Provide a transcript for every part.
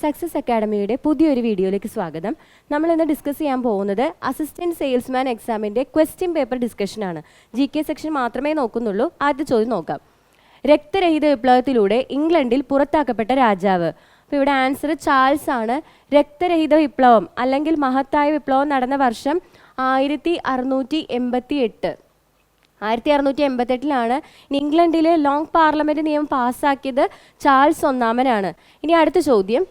Success അക്കാഡമിയുടെ പുതിയൊരു വീഡിയോയിലേക്ക് സ്വാഗതം. നമ്മൾ ഇന്ന് ഡിസ്കസ് ചെയ്യാൻ പോകുന്നത് അസിസ്റ്റന്റ് സെയിൽസ്മാൻ എക്സാമിൻ്റെ ക്വസ്റ്റ്യൻ പേപ്പർ ഡിസ്കഷനാണ്. GK സെക്ഷൻ മാത്രമേ നോക്കുന്നുള്ളൂ. ആദ്യ ചോദ്യം നോക്കാം. രക്തരഹിത വിപ്ലവത്തിലൂടെ ഇംഗ്ലണ്ടിൽ പുറത്താക്കപ്പെട്ട രാജാവ്. അപ്പോൾ ഇവിടെ ആൻസർ ചാൾസ് ആണ്. രക്തരഹിത വിപ്ലവം അല്ലെങ്കിൽ മഹത്തായ വിപ്ലവം നടന്ന വർഷം 1688. 1688 ഇംഗ്ലണ്ടിൽ ലോങ് പാർലമെൻറ്റ് നിയമം പാസ്സാക്കിയത് ചാൾസ് ഒന്നാമനാണ്. ഇനി അടുത്ത ചോദ്യം,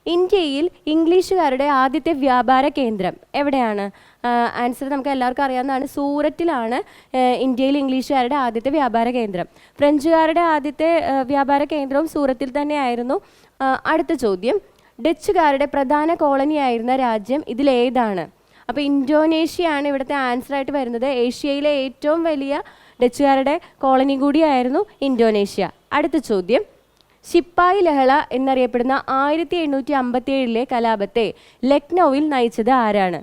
ഇന്ത്യയിൽ ഇംഗ്ലീഷുകാരുടെ ആദ്യത്തെ വ്യാപാര കേന്ദ്രം എവിടെയാണ്? ആൻസർ നമുക്ക് എല്ലാവർക്കും അറിയാവുന്നതാണ്, സൂററ്റിലാണ് ഇന്ത്യയിൽ ഇംഗ്ലീഷുകാരുടെ ആദ്യത്തെ വ്യാപാര കേന്ദ്രം. ഫ്രഞ്ചുകാരുടെ ആദ്യത്തെ വ്യാപാര കേന്ദ്രവും സൂറത്തിൽ തന്നെയായിരുന്നു. അടുത്ത ചോദ്യം, ഡച്ചുകാരുടെ പ്രധാന കോളനിയായിരുന്ന രാജ്യം ഇതിലേതാണ്? അപ്പോൾ ഇന്തോനേഷ്യയാണ് ഇവിടുത്തെ ആൻസറായിട്ട് വരുന്നത്. ഏഷ്യയിലെ ഏറ്റവും വലിയ ഡച്ചുകാരുടെ കോളനി കൂടിയായിരുന്നു ഇന്തോനേഷ്യ. അടുത്ത ചോദ്യം, ശിപ്പായി ലഹള എന്നറിയപ്പെടുന്ന 1757 കലാപത്തെ ലക്നൌവിൽ നയിച്ചത് ആരാണ്?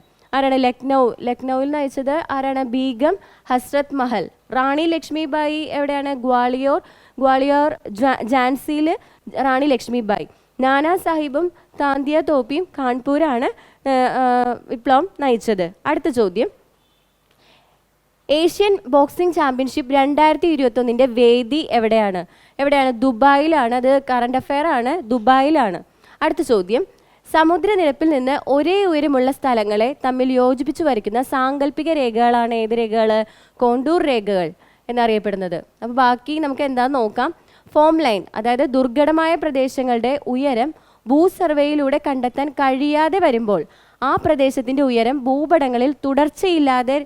ലക്നൌവിൽ നയിച്ചത് ആരാണ്? ബീഗം ഹസ്രത് മഹൽ. റാണി ലക്ഷ്മിബായി എവിടെയാണ്? ഗ്വാളിയോർ ഝാൻസിയിൽ റാണി ലക്ഷ്മിബായി. നാനാ സാഹിബും താന്തിയ തോപ്പിയും കാൺപൂരാണ് വിപ്ലവം നയിച്ചത്. അടുത്ത ചോദ്യം, ഏഷ്യൻ ബോക്സിംഗ് ചാമ്പ്യൻഷിപ്പ് 2021 വേദി എവിടെയാണ്? ദുബായിലാണ്. അത് കറണ്ട് അഫെയർ ആണ്, ദുബായിലാണ്. അടുത്ത ചോദ്യം, സമുദ്രനിരപ്പിൽ നിന്ന് ഒരേ ഉയരമുള്ള സ്ഥലങ്ങളെ തമ്മിൽ യോജിപ്പിച്ചു വരയ്ക്കുന്ന സാങ്കല്പിക രേഖകളാണ് ഏത് രേഖകൾ? കോണ്ടൂർ രേഖകൾ എന്നറിയപ്പെടുന്നത്. അപ്പോൾ ബാക്കി നമുക്ക് എന്താണെന്ന് നോക്കാം. ഫോം ലൈൻ, അതായത് ദുർഘടമായ പ്രദേശങ്ങളുടെ ഉയരം ഭൂസർവേയിലൂടെ കണ്ടെത്താൻ കഴിയാതെ വരുമ്പോൾ ആ പ്രദേശത്തിൻ്റെ ഉയരം ഭൂപടങ്ങളിൽ തുടർച്ചയില്ലാതെ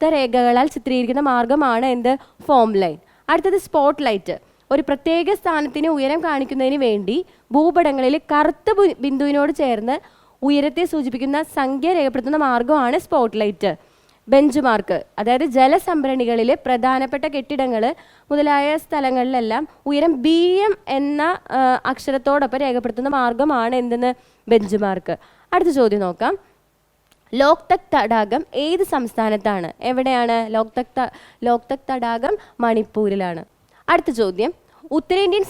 രേഖകളാൽ ചിത്രീകരിക്കുന്ന മാർഗമാണ് എന്ത്? Form line. അടുത്തത് സ്പോട്ട് ലൈറ്റ്. ഒരു പ്രത്യേക സ്ഥാനത്തിന് ഉയരം കാണിക്കുന്നതിന് വേണ്ടി ഭൂപടങ്ങളിൽ കറുത്ത ബിന്ദുവിനോട് ചേർന്ന് ഉയരത്തെ സൂചിപ്പിക്കുന്ന സംഖ്യ രേഖപ്പെടുത്തുന്ന മാർഗമാണ് സ്പോട്ട് ലൈറ്റ്. ബെഞ്ച് മാർക്ക്, അതായത് ജലസംഭരണികളിൽ പ്രധാനപ്പെട്ട കെട്ടിടങ്ങൾ മുതലായ സ്ഥലങ്ങളിലെല്ലാം ഉയരം BM എന്ന അക്ഷരത്തോടൊപ്പം രേഖപ്പെടുത്തുന്ന മാർഗമാണ് എന്തെന്ന്? Bench mark. അടുത്ത ചോദ്യം നോക്കാം. ലോക്തക് തടാകം ഏത് സംസ്ഥാനത്താണ്? എവിടെയാണ് ലോക്തക് തടാകം? മണിപ്പൂരിലാണ്. അടുത്ത ചോദ്യം, ഉത്തരേന്ത്യൻ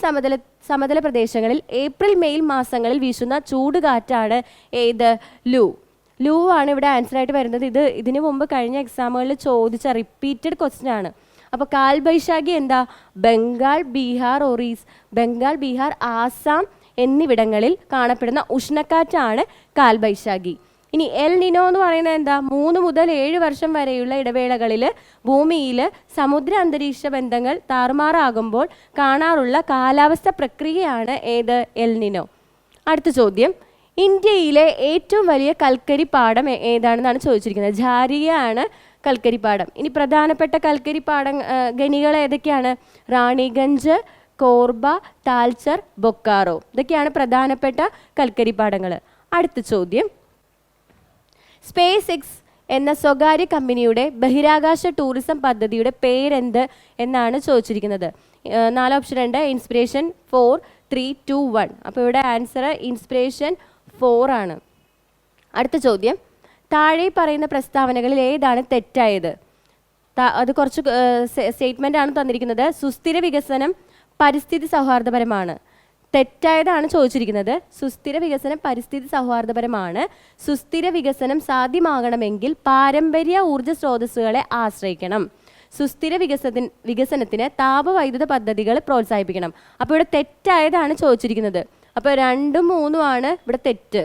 സമതല പ്രദേശങ്ങളിൽ ഏപ്രിൽ മെയ് മാസങ്ങളിൽ വീശുന്ന ചൂടുകാറ്റാണ് ഏത്? ലൂ ആണ് ഇവിടെ ആൻസറായിട്ട് വരുന്നത്. ഇതിനു മുമ്പ് കഴിഞ്ഞ എക്സാമുകളിൽ ചോദിച്ച റിപ്പീറ്റഡ് ക്വസ്റ്റ്യൻ ആണ്. അപ്പോൾ കാൽബൈശാഖി എന്താ? ബംഗാൾ, ബീഹാർ, ആസാം എന്നിവിടങ്ങളിൽ കാണപ്പെടുന്ന ഉഷ്ണക്കാറ്റാണ് കാൽബൈശാഖി. ഇനി എൽ നിനോ എന്ന് പറയുന്നത് എന്താ? 3 മുതൽ 7 വർഷം വരെയുള്ള ഇടവേളകളിൽ ഭൂമിയിൽ സമുദ്ര അന്തരീക്ഷ ബന്ധങ്ങൾ താറുമാറാകുമ്പോൾ കാണാറുള്ള കാലാവസ്ഥ പ്രക്രിയയാണ് ഏത്? El Nino. അടുത്ത ചോദ്യം, ഇന്ത്യയിലെ ഏറ്റവും വലിയ കൽക്കരി പാടം ഏതാണെന്നാണ് ചോദിച്ചിരിക്കുന്നത്. ഝാരിയാണ് കൽക്കരി പാടം. ഇനി പ്രധാനപ്പെട്ട കൽക്കരി ഖനികൾ ഏതൊക്കെയാണ്? റാണിഗഞ്ച്, കോർബ, താൽച്ചർ, ബൊക്കാറോ. ഇതൊക്കെയാണ് പ്രധാനപ്പെട്ട കൽക്കരി പാടങ്ങൾ. അടുത്ത ചോദ്യം, SpaceX എന്ന സ്വകാര്യ കമ്പനിയുടെ ബഹിരാകാശ ടൂറിസം പദ്ധതിയുടെ പേരെന്ത് എന്നാണ് ചോദിച്ചിരിക്കുന്നത്. 4 ഓപ്ഷൻ ഉണ്ട്. ഇൻസ്പിറേഷൻ 4, 3, 2, 1. അപ്പോൾ ഇവിടെ ആൻസർ ഇൻസ്പിറേഷൻ 4 ആണ്. അടുത്ത ചോദ്യം, താഴെ പറയുന്ന പ്രസ്താവനകളിൽ ഏതാണ് തെറ്റായത്? അത് കുറച്ച് സ്റ്റേറ്റ്മെൻ്റ് ആണ് തന്നിരിക്കുന്നത്. സുസ്ഥിര വികസനം പരിസ്ഥിതി സൗഹാർദ്ദപരമാണ്. തെറ്റായതാണ് ചോദിച്ചിരിക്കുന്നത്. സുസ്ഥിര വികസനം പരിസ്ഥിതി സൗഹാർദ്ദപരമാണ്. സുസ്ഥിര വികസനം സാധ്യമാകണമെങ്കിൽ പാരമ്പര്യ ഊർജ്ജ സ്രോതസ്സുകളെ ആശ്രയിക്കണം. സുസ്ഥിര വികസനത്തിന് താപവൈദ്യുത പദ്ധതികൾ പ്രോത്സാഹിപ്പിക്കണം. അപ്പോൾ ഇവിടെ തെറ്റായതാണ് ചോദിച്ചിരിക്കുന്നത്. അപ്പോൾ 2, 3 ആണ് ഇവിടെ തെറ്റ്.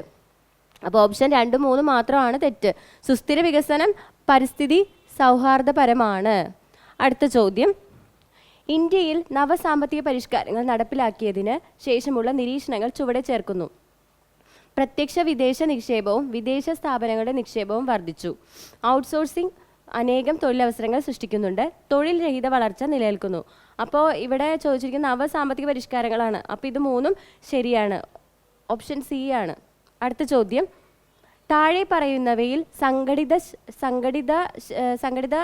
അപ്പോൾ ഓപ്ഷൻ 2, 3 മാത്രമാണ് തെറ്റ്. സുസ്ഥിര വികസനം പരിസ്ഥിതി സൗഹാർദ്ദപരമാണ്. അടുത്ത ചോദ്യം, ഇന്ത്യയിൽ നവസാമ്പത്തിക പരിഷ്കാരങ്ങൾ നടപ്പിലാക്കിയതിന് ശേഷമുള്ള നിരീക്ഷണങ്ങൾ ചുവടെ ചേർക്കുന്നു. പ്രത്യക്ഷ വിദേശ നിക്ഷേപവും വിദേശ സ്ഥാപനങ്ങളുടെ നിക്ഷേപവും വർദ്ധിച്ചു. ഔട്ട്സോഴ്സിംഗ് അനേകം തൊഴിലവസരങ്ങൾ സൃഷ്ടിക്കുന്നുണ്ട്. തൊഴിൽ രഹിത വളർച്ച നിലനിൽക്കുന്നു. അപ്പോൾ ഇവിടെ ചോദിച്ചിരിക്കുന്ന നവസാമ്പത്തിക പരിഷ്കാരങ്ങളാണ്. അപ്പോൾ ഇത് 3 ശരിയാണ്. ഓപ്ഷൻ C ആണ്. അടുത്ത ചോദ്യം, താഴെ പറയുന്നവയിൽ സംഘടിത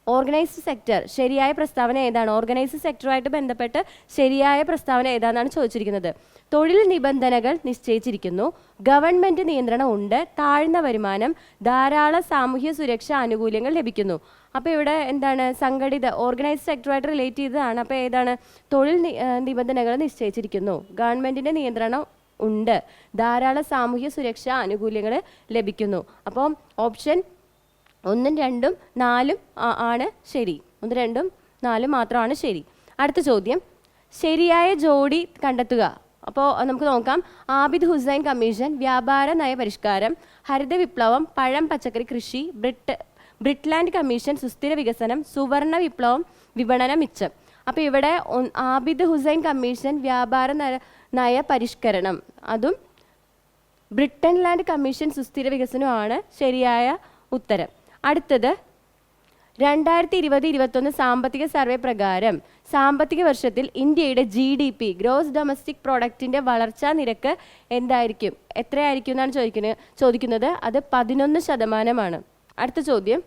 ഓർഗനൈസ്ഡ് സെക്ടർ ശരിയായ പ്രസ്താവന ഏതാണ്? ഓർഗനൈസ്ഡ് സെക്ടറുമായിട്ട് ബന്ധപ്പെട്ട് ശരിയായ പ്രസ്താവന ഏതാണെന്നാണ് ചോദിച്ചിരിക്കുന്നത്. തൊഴിൽ നിബന്ധനകൾ നിശ്ചയിച്ചിരിക്കുന്നു. ഗവൺമെൻറ് നിയന്ത്രണം ഉണ്ട്. താഴ്ന്ന വരുമാനം, ധാരാളം സാമൂഹ്യ സുരക്ഷാ ആനുകൂല്യങ്ങൾ ലഭിക്കുന്നു. അപ്പോൾ ഇവിടെ എന്താണ്? ഓർഗനൈസ്ഡ് സെക്ടറുമായിട്ട് റിലേറ്റ് ചെയ്തതാണ്. അപ്പോൾ ഏതാണ്? തൊഴിൽ നിബന്ധനകൾ നിശ്ചയിച്ചിരിക്കുന്നു. ഗവൺമെൻറ്റിൻ്റെ നിയന്ത്രണം ഉണ്ട്. ധാരാളം സാമൂഹ്യ സുരക്ഷാ ആനുകൂല്യങ്ങൾ ലഭിക്കുന്നു. അപ്പം ഓപ്ഷൻ 1, 2, 4 ആണ് ശരി. 1, 2, 4 മാത്രമാണ് ശരി. അടുത്ത ചോദ്യം, ശരിയായ ജോഡി കണ്ടെത്തുക. അപ്പോൾ നമുക്ക് നോക്കാം. ആബിദ് ഹുസൈൻ കമ്മീഷൻ, വ്യാപാര നയപരിഷ്കാരം, ഹരിത വിപ്ലവം, പഴം പച്ചക്കറി കൃഷി, ബ്രിട്ട്ലാൻഡ് കമ്മീഷൻ, സുസ്ഥിര വികസനം, സുവർണ വിപ്ലവം, വിപണന മിച്ചം. അപ്പോൾ ഇവിടെ ആബിദ് ഹുസൈൻ കമ്മീഷൻ, വ്യാപാര നയപരിഷ്കരണം, അതും ബ്രിട്ടൻലാൻഡ് കമ്മീഷൻ, സുസ്ഥിര വികസനമാണ് ശരിയായ ഉത്തരം. അടുത്തത് 2020-21 സാമ്പത്തിക സർവേ പ്രകാരം സാമ്പത്തിക വർഷത്തിൽ ഇന്ത്യയുടെ GDP ഗ്രോസ് ഡൊമസ്റ്റിക് പ്രോഡക്റ്റിൻ്റെ വളർച്ചാ നിരക്ക് എന്തായിരിക്കും, എത്രയായിരിക്കും എന്നാണ് ചോദിക്കുന്നത്. അത് 11%. അടുത്ത ചോദ്യം,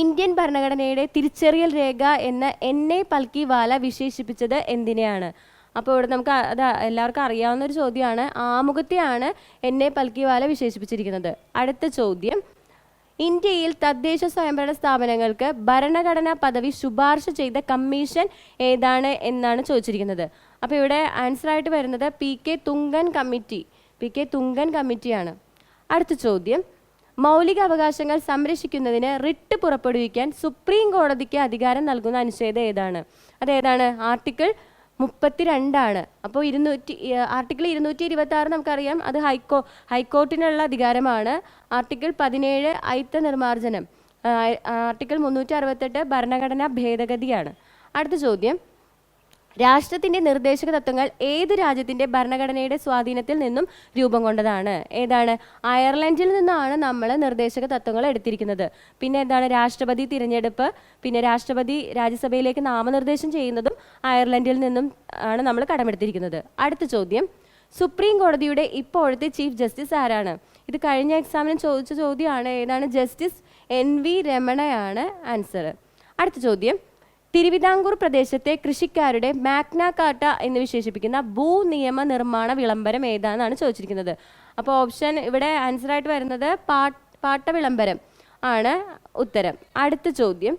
ഇന്ത്യൻ ഭരണഘടനയുടെ തിരിച്ചറിയൽ രേഖ എന്ന എന്നെ പൽക്കിവാല വിശേഷിപ്പിച്ചത് എന്തിനെയാണ്? അപ്പോൾ ഇവിടെ നമുക്ക് അത് എല്ലാവർക്കും അറിയാവുന്ന ഒരു ചോദ്യമാണ്. ആമുഖത്തെയാണ് എന്നെ പൽക്കിവാല വിശേഷിപ്പിച്ചിരിക്കുന്നത്. അടുത്ത ചോദ്യം, ഇന്ത്യയിൽ തദ്ദേശ സ്വയംഭരണ സ്ഥാപനങ്ങൾക്ക് ഭരണഘടനാ പദവി ശുപാർശ ചെയ്ത കമ്മീഷൻ ഏതാണ് എന്നാണ് ചോദിച്ചിരിക്കുന്നത്. അപ്പോൾ ഇവിടെ ആൻസർ ആയിട്ട് വരുന്നത് PK തുങ്കൻ കമ്മിറ്റിയാണ്. അടുത്ത ചോദ്യം, മൗലിക അവകാശങ്ങൾ സംരക്ഷിക്കുന്നതിന് റിട്ട് പുറപ്പെടുവിക്കാൻ സുപ്രീം കോടതിക്ക് അധികാരം നൽകുന്ന അനുച്ഛേദം ഏതാണ്? അതേതാണ്? ആർട്ടിക്കിൾ 32 അപ്പോൾ ആർട്ടിക്കിൾ 226 നമുക്കറിയാം, അത് ഹൈക്കോർട്ടിനുള്ള അധികാരമാണ്. ആർട്ടിക്കിൾ 17 അയിത്ത നിർമ്മാർജ്ജനം, ആർട്ടിക്കിൾ 368 ഭരണഘടനാ ഭേദഗതിയാണ്. അടുത്ത ചോദ്യം, രാഷ്ട്രത്തിൻ്റെ നിർദ്ദേശക തത്വങ്ങൾ ഏത് രാജ്യത്തിൻ്റെ ഭരണഘടനയുടെ സ്വാധീനത്തിൽ നിന്നും രൂപം കൊണ്ടതാണ്? ഏതാണ്? അയർലൻഡിൽ നിന്നാണ് നമ്മൾ നിർദ്ദേശക തത്വങ്ങൾ എടുത്തിരിക്കുന്നത്. പിന്നെ എന്താണ്? രാഷ്ട്രപതി തിരഞ്ഞെടുപ്പ്, പിന്നെ രാഷ്ട്രപതി രാജ്യസഭയിലേക്ക് നാമനിർദ്ദേശം ചെയ്യുന്നതും അയർലൻഡിൽ നിന്നും ആണ് നമ്മൾ കടമെടുത്തിരിക്കുന്നത്. അടുത്ത ചോദ്യം, സുപ്രീം കോടതിയുടെ ഇപ്പോഴത്തെ ചീഫ് ജസ്റ്റിസ് ആരാണ്? ഇത് കഴിഞ്ഞ എക്സാമിന് ചോദിച്ച ചോദ്യമാണ്. ഏതാണ്? ജസ്റ്റിസ് NV രമണയാണ് ആൻസർ. അടുത്ത ചോദ്യം, തിരുവിതാംകൂർ പ്രദേശത്തെ കൃഷിക്കാരുടെ മാഗ്ന കാർട്ട എന്ന് വിശേഷിപ്പിക്കുന്ന ഭൂനിയമ നിർമ്മാണ വിളംബരം ഏതാണെന്നാണ് ചോദിച്ചിരിക്കുന്നത്. അപ്പോൾ ഓപ്ഷൻ ഇവിടെ ആൻസർ ആയിട്ട് വരുന്നത് പാട്ട വിളംബരം ആണ് ഉത്തരം. അടുത്ത ചോദ്യം,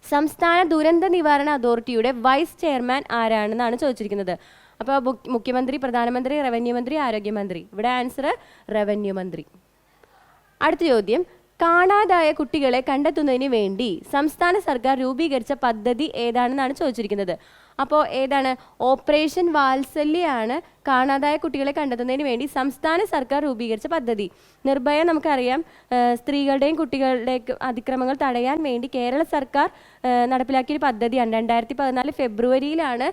സംസ്ഥാന ദുരന്ത നിവാരണ അതോറിറ്റിയുടെ വൈസ് ചെയർമാൻ ആരാണെന്നാണ് ചോദിച്ചിരിക്കുന്നത്. അപ്പോൾ മുഖ്യമന്ത്രി, പ്രധാനമന്ത്രി, റവന്യൂ മന്ത്രി, ആരോഗ്യമന്ത്രി. ഇവിടെ ആൻസർ റവന്യൂ മന്ത്രി. അടുത്ത ചോദ്യം, കാണാതായ കുട്ടികളെ കണ്ടെത്തുന്നതിന് വേണ്ടി സംസ്ഥാന സർക്കാർ രൂപീകരിച്ച പദ്ധതി ഏതാണെന്നാണ് ചോദിച്ചിരിക്കുന്നത്. അപ്പോൾ ഏതാണ്? ഓപ്പറേഷൻ വാത്സല്യാണ് കാണാതായ കുട്ടികളെ കണ്ടെത്തുന്നതിന് വേണ്ടി സംസ്ഥാന സർക്കാർ രൂപീകരിച്ച പദ്ധതി. നിർഭയ നമുക്കറിയാം, സ്ത്രീകളുടെയും കുട്ടികളുടെയും അതിക്രമങ്ങൾ തടയാൻ വേണ്ടി കേരള സർക്കാർ നടപ്പിലാക്കിയൊരു പദ്ധതിയാണ്. 2014 ഫെബ്രുവരിയിലാണ്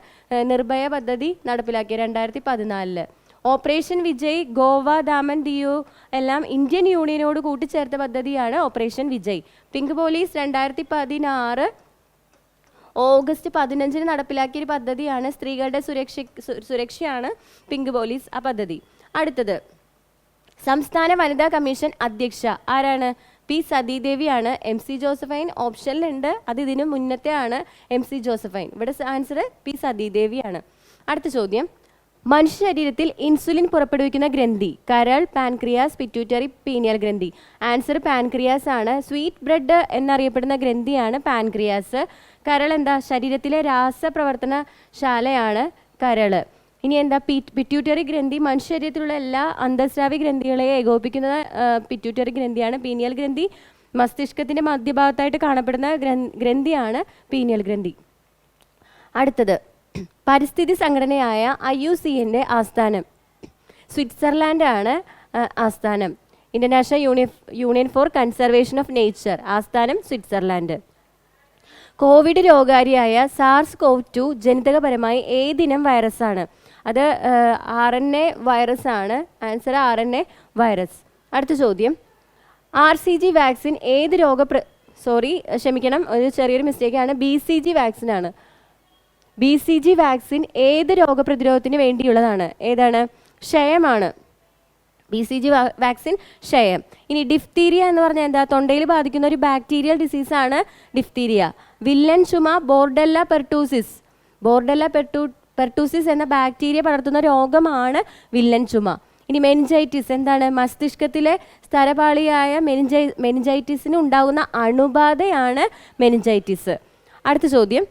നിർഭയ പദ്ധതി നടപ്പിലാക്കിയത്, 2014. ഓപ്പറേഷൻ വിജയ്, ഗോവ, ദാമൻ, ദിയു എല്ലാം ഇന്ത്യൻ യൂണിയനോട് കൂട്ടിച്ചേർത്ത പദ്ധതിയാണ് operation Vijay. Pink police 2016 August 15 നടപ്പിലാക്കിയൊരു പദ്ധതിയാണ്. സ്ത്രീകളുടെ സുരക്ഷയാണ് പിങ്ക് പോലീസ് ആ പദ്ധതി. അടുത്തത്, സംസ്ഥാന വനിതാ കമ്മീഷൻ അധ്യക്ഷ ആരാണ്? P സതീദേവിയാണ്. MC ജോസഫൈൻ ഓപ്ഷനിലുണ്ട്, അത് ഇതിന് മുന്നത്തെ ആണ് MC ജോസഫൈൻ. ഇവിടെ ആൻസർ P സതീദേവിയാണ്. അടുത്ത ചോദ്യം, മനുഷ്യ ശരീരത്തിൽ ഇൻസുലിൻ പുറപ്പെടുവിക്കുന്ന ഗ്രന്ഥി കരൾ, പാൻക്രിയാസ്, പിറ്റ്യൂട്ടറി, പീനിയൽ ഗ്രന്ഥി. ആൻസർ പാൻക്രിയാസ് ആണ്. സ്വീറ്റ് ബ്രെഡ് എന്നറിയപ്പെടുന്ന ഗ്രന്ഥിയാണ് പാൻക്രിയാസ്. കരൾ എന്താ? ശരീരത്തിലെ രാസപ്രവർത്തനശാലയാണ് കരൾ. ഇനി എന്താ? പിറ്റ്യൂട്ടറി ഗ്രന്ഥി മനുഷ്യ ശരീരത്തിലുള്ള എല്ലാ അന്തസ്രാവി ഗ്രന്ഥികളെയും ഏകോപിപ്പിക്കുന്ന പിറ്റ്യൂട്ടറി ഗ്രന്ഥിയാണ്. പീനിയൽ ഗ്രന്ഥി മസ്തിഷ്കത്തിൻ്റെ മധ്യഭാഗത്തായിട്ട് കാണപ്പെടുന്ന ഗ്രന്ഥിയാണ് പീനിയൽ ഗ്രന്ഥി. അടുത്തത്, പരിസ്ഥിതി സംഘടനയായ IUCN ആസ്ഥാനം സ്വിറ്റ്സർലാൻഡ് ആണ് ആസ്ഥാനം. International Union for Conservation of Nature ആസ്ഥാനം സ്വിറ്റ്സർലാൻഡ്. കോവിഡ് രോഗാരിയായ SARS-CoV-2 ജനിതകപരമായി ഏതിനം വൈറസാണ്? അത് RNA വൈറസ് ആണ്. Answer RNA virus. അടുത്ത ചോദ്യം, RCG വാക്സിൻ ഏത് ഒരു ചെറിയൊരു മിസ്റ്റേക്കാണ്. BCG വാക്സിനാണ്. BCG വാക്സിൻ ഏത് രോഗപ്രതിരോധത്തിന് വേണ്ടിയുള്ളതാണ്? ഏതാണ്? ക്ഷയമാണ്. BCG വാക്സിൻ ക്ഷയം. ഇനി ഡിഫ്തീരിയ എന്ന് പറഞ്ഞാൽ എന്താ? തൊണ്ടയിൽ ബാധിക്കുന്ന ഒരു ബാക്ടീരിയൽ ഡിസീസാണ് ഡിഫ്തീരിയ. വില്ലൻ ചുമ ബോർഡെല്ല പെർട്ടൂസിസ് എന്ന ബാക്ടീരിയ പടർത്തുന്ന രോഗമാണ് വില്ലൻ ചുമ. ഇനി മെനിഞ്ചൈറ്റിസ് എന്താണ്? മസ്തിഷ്കത്തിലെ സ്ഥലപാളിയായ മെനിഞ്ചൈറ്റിസിന് ഉണ്ടാകുന്ന അണുബാധയാണ് മെനിഞ്ചൈറ്റിസ്. അടുത്ത ചോദ്യം,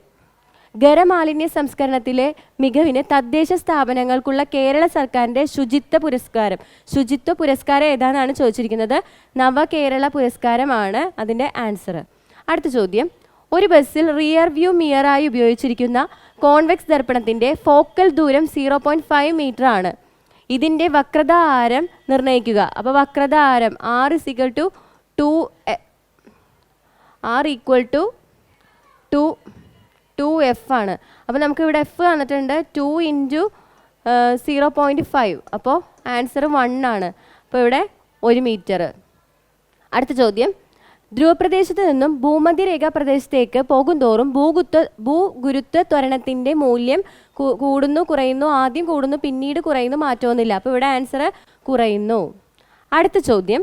ഖരമാലിന്യ സംസ്കരണത്തിലെ മികവിന് തദ്ദേശ സ്ഥാപനങ്ങൾക്കുള്ള കേരള സർക്കാരിൻ്റെ ശുചിത്വ പുരസ്കാരം ഏതാണെന്നാണ് ചോദിച്ചിരിക്കുന്നത്. നവകേരള പുരസ്കാരമാണ് അതിൻ്റെ ആൻസർ. അടുത്ത ചോദ്യം, ഒരു ബസ്സിൽ റിയർ വ്യൂ മിയറായി ഉപയോഗിച്ചിരിക്കുന്ന കോൺവെക്സ് ദർപ്പണത്തിൻ്റെ ഫോക്കൽ ദൂരം 0.5 മീറ്റർ ആണ്. ഇതിൻ്റെ വക്രത ആരം നിർണ്ണയിക്കുക. അപ്പോൾ വക്രത ആരം R = 2F ആണ്. അപ്പോൾ നമുക്ക് ഇവിടെ F വന്നിട്ടുണ്ട് 2 × 0.5. അപ്പോൾ ആൻസർ 1 ആണ്. അപ്പോൾ ഇവിടെ 1 മീറ്റർ. അടുത്ത ചോദ്യം, ധ്രുവപ്രദേശത്ത് നിന്നും ഭൂമധ്യരേഖാ പ്രദേശത്തേക്ക് പോകുന്തോറും ഭൂഗുരുത്വ ത്വരണത്തിൻ്റെ മൂല്യം കൂടുന്നു കുറയുന്നു, ആദ്യം കൂടുന്നു പിന്നീട് കുറയുന്നു, മാറ്റമൊന്നുമില്ല. അപ്പോൾ ഇവിടെ ആൻസർ കുറയുന്നു. അടുത്ത ചോദ്യം,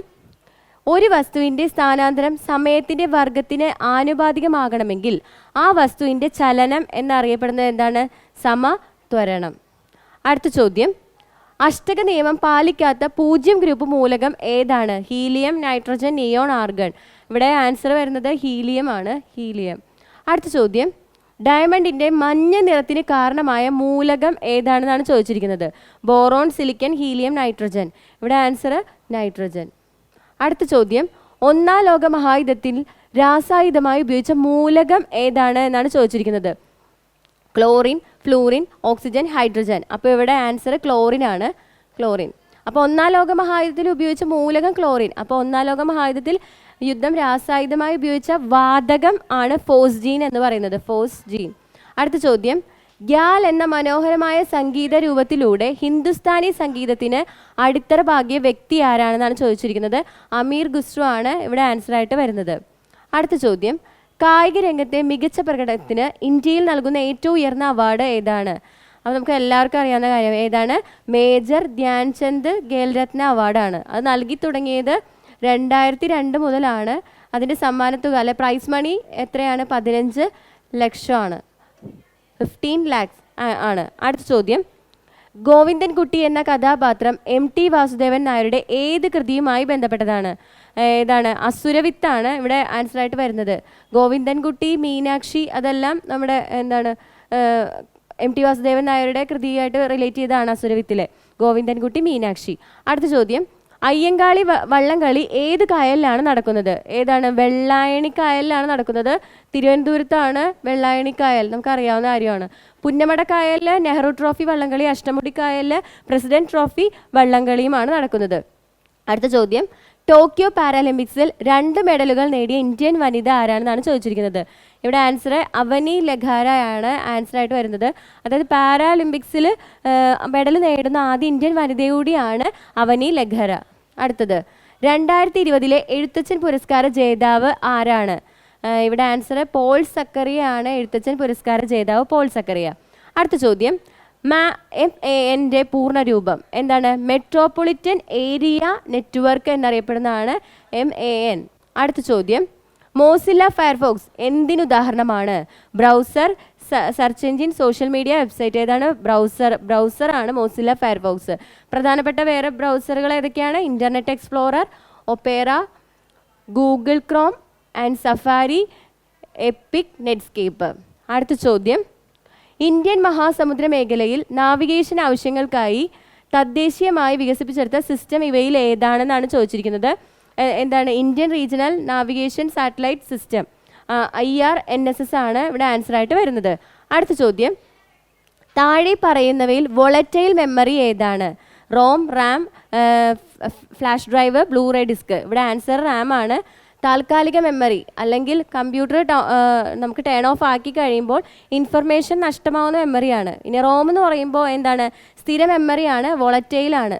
ഒരു വസ്തുവിൻ്റെ സ്ഥാനാന്തരം സമയത്തിൻ്റെ വർഗത്തിന് ആനുപാതികമാകണമെങ്കിൽ ആ വസ്തുവിൻ്റെ ചലനം എന്നറിയപ്പെടുന്നത് എന്താണ്? സമത്വരണം. അടുത്ത ചോദ്യം, അഷ്ടക നിയമം പാലിക്കാത്ത 0 ഗ്രൂപ്പ് മൂലകം ഏതാണ്? Helium, nitrogen, neon, argon. ഇവിടെ ആൻസർ വരുന്നത് ഹീലിയം ആണ്. ഹീലിയം. അടുത്ത ചോദ്യം, ഡയമണ്ടിൻ്റെ മഞ്ഞ നിറത്തിന് കാരണമായ മൂലകം ഏതാണെന്നാണ് ചോദിച്ചിരിക്കുന്നത്. Boron, silicon, helium, nitrogen. ഇവിടെ ആൻസർ നൈട്രജൻ. അടുത്ത ചോദ്യം, ഒന്നാം ലോക മഹായുദ്ധത്തിൽ രാസായുധമായി ഉപയോഗിച്ച മൂലകം ഏതാണ് എന്നാണ് ചോദിച്ചിരിക്കുന്നത്. Chlorine, fluorine, oxygen, hydrogen. അപ്പോൾ ഇവിടെ ആൻസർ ക്ലോറിൻ ആണ്. ക്ലോറിൻ. അപ്പോൾ ഒന്നാം ലോക മഹായുദ്ധത്തിൽ ഉപയോഗിച്ച മൂലകം ക്ലോറിൻ. അപ്പോൾ ഒന്നാം ലോക മഹായുദ്ധത്തിൽ യുദ്ധം രാസായുധമായി ഉപയോഗിച്ച വാതകം ആണ് ഫോസ്ജീൻ എന്ന് പറയുന്നത്. ഫോസ്ജീൻ. അടുത്ത ചോദ്യം, ഗ്യാൽ എന്ന മനോഹരമായ സംഗീത രൂപത്തിലൂടെ ഹിന്ദുസ്ഥാനി സംഗീതത്തിന് അടിത്തറ പാകിയ വ്യക്തി ആരാണെന്നാണ് ചോദിച്ചിരിക്കുന്നത്. അമീർ ഖുസ്രു ആണ് ഇവിടെ ആൻസർ ആയിട്ട് വരുന്നത്. അടുത്ത ചോദ്യം, കായിക രംഗത്തെ മികച്ച പ്രകടനത്തിന് ഇന്ത്യയിൽ നൽകുന്ന ഏറ്റവും ഉയർന്ന അവാർഡ് ഏതാണ്? അപ്പോൾ നമുക്ക് എല്ലാവർക്കും അറിയാവുന്ന കാര്യം ഏതാണ്? മേജർ ധ്യാൻചന്ദ് ഖേൽരത്ന അവാർഡാണ്. അത് നൽകി തുടങ്ങിയത് 2002 മുതലാണ്. അതിൻ്റെ സമ്മാനത്തുക അല്ലെ പ്രൈസ് മണി എത്രയാണ്? 15 ലക്ഷമാണ്. 15 lakhs ആണ്. അടുത്ത ചോദ്യം, ഗോവിന്ദൻകുട്ടി എന്ന കഥാപാത്രം MT വാസുദേവൻ നായരുടെ ഏത് കൃതിയുമായി ബന്ധപ്പെട്ടതാണ്? ഏതാണ്? അസുരവിത്താണ് ഇവിടെ ആൻസർ ആയിട്ട് വരുന്നത്. ഗോവിന്ദൻകുട്ടി, മീനാക്ഷി അതെല്ലാം നമ്മുടെ എന്താണ് MT വാസുദേവൻ നായരുടെ കൃതിയായിട്ട് റിലേറ്റ് ചെയ്തതാണ് അസുരവിത്തിലെ. ഗോവിന്ദൻകുട്ടി, മീനാക്ഷി. അടുത്ത ചോദ്യം, അയ്യങ്കാളി വള്ളംകളി ഏത് കായലിലാണ് നടക്കുന്നത്? ഏതാണ്? വെള്ളായണി കായലിലാണ് നടക്കുന്നത്. തിരുവനന്തപുരത്താണ് വെള്ളായണി കായൽ, നമുക്കറിയാവുന്ന കാര്യമാണ്. പുന്നമട കായലിൽ നെഹ്റു ട്രോഫി വള്ളംകളി, അഷ്ടമുടി കായലിൽ പ്രസിഡന്റ് ട്രോഫി വള്ളംകളിയുമാണ് നടക്കുന്നത്. അടുത്ത ചോദ്യം, ടോക്കിയോ പാരാലിമ്പിക്സിൽ 2 മെഡലുകൾ നേടിയ ഇന്ത്യൻ വനിത ആരാണെന്നാണ് ചോദിച്ചിരിക്കുന്നത്. ഇവിടെ ആൻസർ അവനി ലഖാരയാണ് ആൻസർ ആയിട്ട് വരുന്നത്. അതായത് പാരാലിമ്പിക്സിൽ മെഡൽ നേടുന്ന ആദ്യ ഇന്ത്യൻ വനിത കൂടിയാണ് അവനി ലഖാര. അടുത്തത്, 2020 എഴുത്തച്ഛൻ പുരസ്കാര ജേതാവ് ആരാണ്? ഇവിടെ ആൻസർ പോൾ സക്കറിയ ആണ്. എഴുത്തച്ഛൻ പുരസ്കാര ജേതാവ് പോൾ സക്കറിയ. അടുത്ത ചോദ്യം, MAN പൂർണ്ണ രൂപം എന്താണ്? മെട്രോപൊളിറ്റൻ ഏരിയ നെറ്റ്വർക്ക് എന്നറിയപ്പെടുന്നതാണ് MAN. അടുത്ത ചോദ്യം, മോസില്ല ഫയർഫോക്സ് എന്തിനുദാഹരണമാണ്? Browser, search engine, social media, website. ഏതാണ്? ബ്രൗസറാണ് മോസില്ല ഫയർഫോക്സ്. പ്രധാനപ്പെട്ട വേറെ ബ്രൗസറുകൾ ഏതൊക്കെയാണ്? Internet Explorer, Opera, Google Chrome and Safari, Epic, Netscape. അടുത്ത ചോദ്യം, ഇന്ത്യൻ മഹാസമുദ്ര മേഖലയിൽ നാവിഗേഷൻ ആവശ്യങ്ങൾക്കായി തദ്ദേശീയമായി വികസിപ്പിച്ചെടുത്ത സിസ്റ്റം ഇവയിൽ ഏതാണെന്നാണ് ചോദിച്ചിരിക്കുന്നത്. എന്താണ്? Indian regional navigation satellite system, IRNSS ആണ് ഇവിടെ ആൻസർ ആയിട്ട് വരുന്നത്. അടുത്ത ചോദ്യം, താഴെ പറയുന്നവയിൽ വോളറ്റൈൽ മെമ്മറി ഏതാണ്? ROM, RAM, flash drive, Blu ray disc. ഇവിടെ ആൻസർ റാം ആണ്. താൽക്കാലിക മെമ്മറി അല്ലെങ്കിൽ കമ്പ്യൂട്ടർ നമുക്ക് ടേൺ ഓഫ് ആക്കി കഴിയുമ്പോൾ ഇൻഫർമേഷൻ നഷ്ടമാവുന്ന മെമ്മറിയാണ്. ഇനി റോം എന്ന് പറയുമ്പോൾ എന്താണ്? സ്ഥിര മെമ്മറിയാണ്, വോളറ്റൈലാണ്.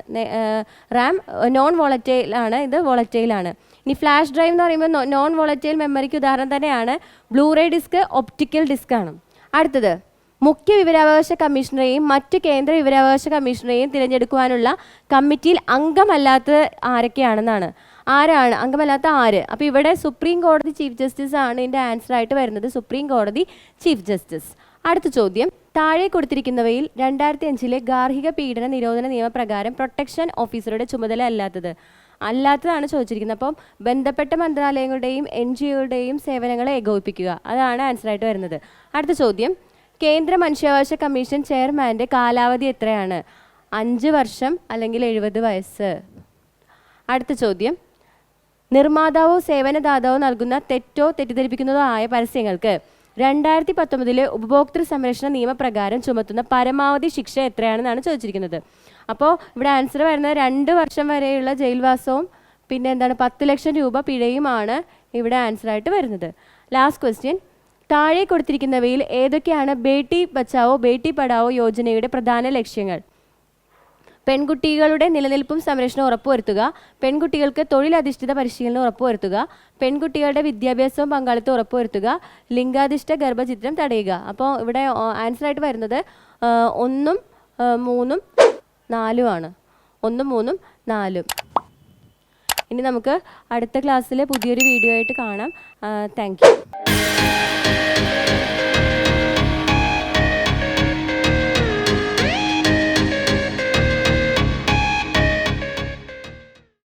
റാം നോൺ വോളറ്റൈൽ ആണ്, ഇത് വോളറ്റൈൽ ആണ്. ഇനി ഫ്ലാഷ് ഡ്രൈവ് എന്ന് പറയുമ്പോൾ നോൺ വോളറ്റൈൽ മെമ്മറിക്ക് ഉദാഹരണം തന്നെയാണ്. ബ്ലൂറേ ഡിസ്ക് ഒപ്റ്റിക്കൽ ഡിസ്ക് ആണ്. അടുത്തത്, മുഖ്യ വിവരാവകാശ കമ്മീഷണറെയും മറ്റ് കേന്ദ്ര വിവരാവകാശ കമ്മീഷണറെയും തിരഞ്ഞെടുക്കുവാനുള്ള കമ്മിറ്റിയിൽ അംഗമല്ലാത്തത് ആരൊക്കെയാണെന്നാണ്. ആരാണ് അംഗമല്ലാത്ത ആര്? അപ്പോൾ ഇവിടെ സുപ്രീം കോടതി ചീഫ് ജസ്റ്റിസ് ആണ് ഇതിൻ്റെ ആൻസർ ആയിട്ട് വരുന്നത്. സുപ്രീം കോടതി ചീഫ് ജസ്റ്റിസ്. അടുത്ത ചോദ്യം, താഴെ കൊടുത്തിരിക്കുന്നവയിൽ 2005 ഗാർഹിക പീഡന നിരോധന നിയമപ്രകാരം പ്രൊട്ടക്ഷൻ ഓഫീസറുടെ ചുമതല അല്ലാത്തതാണ് ചോദിച്ചിരിക്കുന്നത്. അപ്പം ബന്ധപ്പെട്ട മന്ത്രാലയങ്ങളുടെയും NGOയുടെയും സേവനങ്ങളെ ഏകോപിപ്പിക്കുക, അതാണ് ആൻസർ ആയിട്ട് വരുന്നത്. അടുത്ത ചോദ്യം, കേന്ദ്ര മനുഷ്യാവകാശ കമ്മീഷൻ ചെയർമാൻ്റെ കാലാവധി എത്രയാണ്? 5 വർഷം അല്ലെങ്കിൽ 70 വയസ്സ്. അടുത്ത ചോദ്യം, നിർമ്മാതാവോ സേവനദാതാവോ നൽകുന്ന തെറ്റോ തെറ്റിദ്ധരിപ്പിക്കുന്നതോ ആയ പരസ്യങ്ങൾക്ക് 2019 ഉപഭോക്തൃ സംരക്ഷണ നിയമപ്രകാരം ചുമത്തുന്ന പരമാവധി ശിക്ഷ എത്രയാണെന്നാണ് ചോദിച്ചിരിക്കുന്നത്. അപ്പോൾ ഇവിടെ ആൻസർ വരുന്നത് 2 വർഷം വരെയുള്ള ജയിൽവാസവും പിന്നെ എന്താണ് 10 ലക്ഷം രൂപ പിഴയുമാണ് ഇവിടെ ആൻസറായിട്ട് വരുന്നത്. ലാസ്റ്റ് ക്വസ്റ്റ്യൻ, താഴെ കൊടുത്തിരിക്കുന്നവയിൽ ഏതൊക്കെയാണ് ബേട്ടി ബച്ചാവോ ബേട്ടി പഠാവോ യോജനയുടെ പ്രധാന ലക്ഷ്യങ്ങൾ? പെൺകുട്ടികളുടെ നിലനിൽപ്പും സംരക്ഷണവും ഉറപ്പുവരുത്തുക, പെൺകുട്ടികൾക്ക് തൊഴിലധിഷ്ഠിത പരിശീലനം ഉറപ്പുവരുത്തുക, പെൺകുട്ടികളുടെ വിദ്യാഭ്യാസവും പങ്കാളിത്തവും ഉറപ്പുവരുത്തുക, ലിംഗാധിഷ്ഠ ഗർഭചിത്രം തടയുക. അപ്പോൾ ഇവിടെ ആൻസറായിട്ട് വരുന്നത് 1, 3, 4 ആണ്. 1, 3, 4. ഇനി നമുക്ക് അടുത്ത ക്ലാസ്സിൽ പുതിയൊരു വീഡിയോ ആയിട്ട് കാണാം. Thank you.